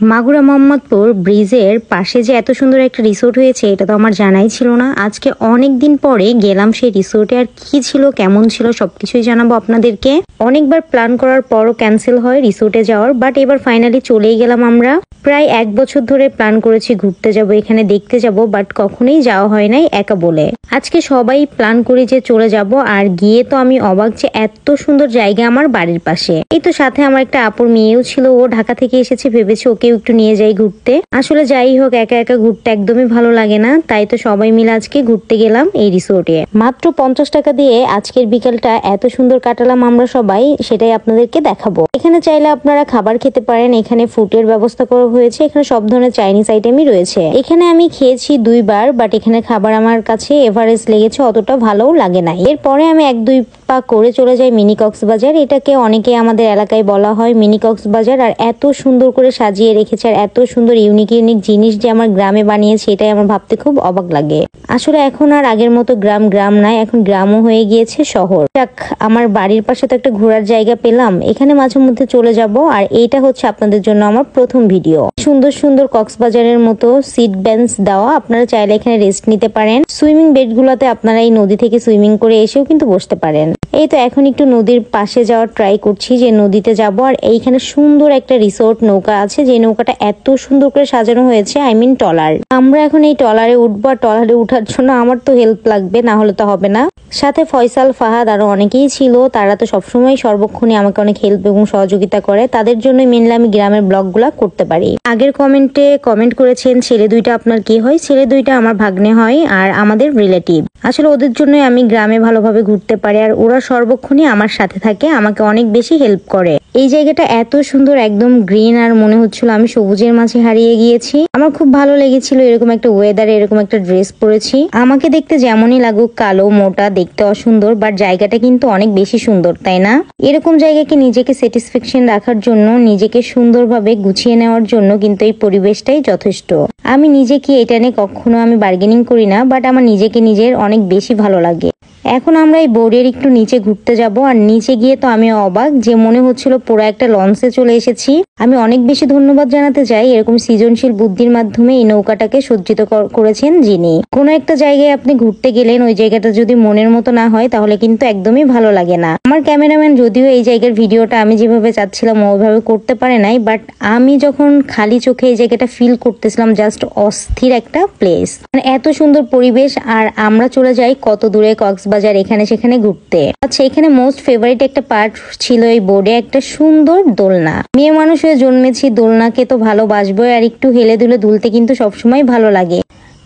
মাগুরা মোহাম্মদপুর ব্রিজের পাশে যে এত সুন্দর একটা রিসোর্ট হয়েছে এটা তো আমার জানাই ছিল না। আজকে অনেক দিন পরে গেলাম সেই রিসোর্টে, আর কি ছিল কেমন ছিল সবকিছুই জানাবো আপনাদেরকে। অনেকবার প্ল্যান করার পরও ক্যান্সেল হয় রিসোর্টে যাওয়ার, বাট এবার ফাইনালি চলেই গেলাম আমরা। প্রায় 1 বছর ধরে প্ল্যান করেছি ঘুরতে যাব, এখানে দেখতে যাব, বাট কখনোই যাওয়া হয় নাই একা বলে। আজকে সবাই প্ল্যান করি যে চলে যাব, আর গিয়ে তো আমি অবাক যে এত সুন্দর জায়গা আমার বাড়ির পাশে। এই তো সাথে আমার একটা আপুর মেয়েও ছিল, ও ঢাকা থেকে এসেছে, ভেবেছে ওকেও একটু নিয়ে যাই ঘুরতে। আসলে যাই হোক, একা একা ঘুরতে একদমই ভালো লাগে না, তাই তো সবাই মিলে আজকে ঘুরতে গেলাম এই রিসোর্টে। মাত্র 50 টাকা দিয়ে আজকের বিকালটা এত সুন্দর কাটালাম আমরা সবাই, সেটাই আপনাদেরকে দেখাবো। এখানে চাইলে আপনারা খাবার খেতে পারেন, এখানে ফুডের ব্যবস্থা করা হয়েছে, এখানে সব ধরনের চাইনিজ আইটেমই রয়েছে। এখানে আমি খেয়েছি 2 বার, বাট এখানে খাবার আমার কাছে এভারেজ লেগেছে, অতটা ভালোও লাগে না। এরপরে আমি 1-2 পা করে চলে যাই মিনি কক্সবাজার। এটাকে অনেকে আমাদের এলাকায় বলা হয় মিনি কক্সবাজার। আর এত সুন্দর করে সাজিয়ে রেখেছে, আর এত সুন্দর ইউনিক ইউনিক জিনিস যে আমার গ্রামে বানিয়েছে, এটাই আমার ভাবতে খুব অবাক লাগে। আসলে এখন আর আগের মতো গ্রাম গ্রাম নাই, এখন গ্রামও হয়ে গিয়েছে শহর। যাক, আমার বাড়ির পাশে তো একটা ঘোরার জায়গা পেলাম, এখানে মাঝে মধ্যে চলে যাব। আর এইটা হচ্ছে আপনাদের জন্য আমার প্রথম ভিডিও। সুন্দর সুন্দর কক্সবাজারের মতো সিট বেঞ্চ দেওয়া, আপনারা চাইলে এখানে রেস্ট নিতে পারেন। সুইমিং বেড গুলোতে আপনারা এই নদী থেকে সুইমিং করে এসেও কিন্তু বসতে পারেন। এই তো এখন একটু নদীর পাশে যাওয়ার ট্রাই করছি, যে নদীতে যাব। আর এইখানে সুন্দর একটা রিসোর্ট নৌকা আছে, যে নৌকাটা এত সুন্দর করে সাজানো হয়েছে, আই মিন ট্রলার। আমরা এখন এই ট্রলারে উঠবো, আর ট্রলারে উঠার জন্য আমার তো হেল্প লাগবে, না হলে তো হবে না। সাথে ফয়সাল, ফাহাদ আরো অনেকেই ছিল, তারা তো সবসময় সর্বক্ষণই আমাকে অনেক হেল্প এবং সহযোগিতা করে। তাদের জন্য মেনলি আমি গ্রামের ব্লগগুলা করতে পারি। আগের কমেন্টে কমেন্ট করেছেন ছেলে 2টা আপনার কি হয়? ছেলে 2টা আমার ভাগ্নে হয়, আর আমাদের রিলেটিভ। আসলে ওদের জন্যই আমি গ্রামে ভালোভাবে ঘুরতে পারি, আর ওরা সর্বক্ষণই আমার সাথে থাকে, আমাকে অনেক বেশি হেল্প করে। এই জায়গাটা এত সুন্দর, একদম গ্রিন, আর মনে হচ্ছিল আমি সবুজের মাঝে হারিয়ে গিয়েছি। আমার খুব ভালো লেগেছিল এরকম একটা ওয়েদারে এরকম একটা ড্রেস পরেছি। আমাকে দেখতে যেমনই লাগুক কালো মোটা, দেখতে অসুন্দর, বাট জায়গাটা কিন্তু অনেক বেশি সুন্দর, তাই না? এরকম জায়গাকে নিজেকে স্যাটিসফ্যাকশন রাখার জন্য, নিজেকে সুন্দরভাবে গুছিয়ে নেওয়ার জন্য কিন্তু এই পরিবেশটাই যথেষ্ট। আমি নিজেকে এটা নিয়ে কখনো আমি বার্গেনিং করি না, বাট আমার নিজেকে নিজের অনেক বেশি ভালো লাগে। এখন আমরা এই বোর্ডের একটু নিচে ঘুরতে যাব, আর নিচে গিয়ে তো আমি অবাক, যে মনে হচ্ছিল পুরো একটা লঞ্চে চলে এসেছি। আমি অনেক বেশি ধন্যবাদ জানাতে চাই এরকম সৃজনশীল বুদ্ধির মাধ্যমে এই নৌকাটাকে সজ্জিত করেছেন যিনি। কোনো একটা জায়গায় আপনি ঘুরতে গেলেন, ওই জায়গাটা যদি মনের মতো না হয় তাহলে কিন্তু একদমই ভালো লাগে না। আমার ক্যামেরাম্যান যদিও এই জায়গার ভিডিওটা আমি যেভাবে চাচ্ছিলাম ওইভাবে করতে পারে নাই, বাট আমি যখন খালি চোখে এই জায়গাটা ফিল করতেছিলাম, জাস্ট অস্থির একটা প্লেস, মানে এত সুন্দর পরিবেশ। আর আমরা চলে যাই কত দূরে, কক্সবাজার, এখানে সেখানে ঘুরতে। আচ্ছা, এখানে মোস্ট ফেভারিট একটা পার্ট ছিল এই বোর্ডে একটা সুন্দর দোলনা। মেয়ে মানুষ হয়ে জন্মেছি, দোলনাকে তো ভালোবাসবো, আর একটু হেলে দুলে দুলতে কিন্তু সবসময় ভালো লাগে।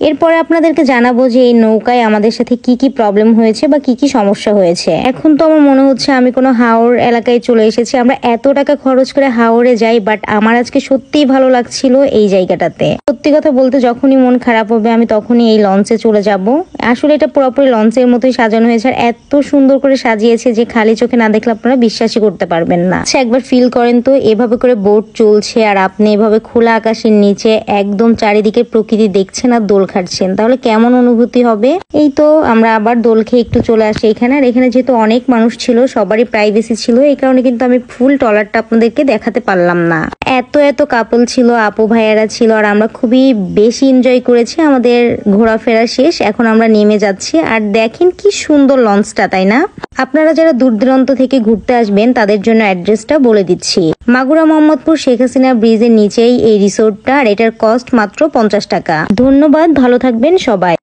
এরপরে আপনাদেরকে জানাবো যে এই নৌকায় আমাদের সাথে কি কি প্রবলেম হয়েছে বা কি কি সমস্যা হয়েছে। এখন তো আমার মনে হচ্ছে আমি কোনো হাওর এলাকায় চলে এসেছি। আমরা এত টাকা খরচ করে হাওরে যাই, বাট আমার আজকে সত্যিই ভালো লাগছিল এই জায়গাটাতে। সত্যি কথা বলতে, যখনই মন খারাপ হবে আমি তখনই এই লঞ্চে চলে যাব। আসলে এটা পুরোপুরি লঞ্চের মতোই সাজানো হয়েছে, আর এত সুন্দর করে সাজিয়েছে যে খালি চোখে না দেখলে আপনারা বিশ্বাসই করতে পারবেন না। আচ্ছা, একবার ফিল করেন তো, এভাবে করে বোট চলছে, আর আপনি এভাবে খোলা আকাশের নিচে একদম চারিদিকে প্রকৃতি দেখছেন আর দোল খাচ্ছেন, তাহলে কেমন অনুভূতি হবে। এই তো আমরা আবার দোল খেয়ে একটু চলে আসি এখানে। আর এখানে যেহেতু অনেক মানুষ ছিল, সবারই প্রাইভেসি ছিল, এই কারণে কিন্তু আমি ফুল ট্রলারটা আপনাদেরকে দেখাতে পারলাম না। এত এত কাপল ছিল, আপু ভাইয়ারা ছিল, আর আমরা খুবই বেশি এনজয় করেছি। আমাদের ঘোরাফেরা শেষ, এখন আমরা নেমে যাচ্ছি। আর দেখেন কি সুন্দর লঞ্চটা, তাই না? আপনারা যারা দূর দূরান্ত থেকে ঘুরতে আসবেন তাদের জন্য অ্যাড্রেসটা বলে দিচ্ছি। মাগুরা মোহাম্মদপুর শেখ হাসিনা ব্রিজের নিচেই এই রিসোর্টটা, আর এটার কস্ট মাত্র 50 টাকা। ধন্যবাদ, ভালো থাকবেন সবাই।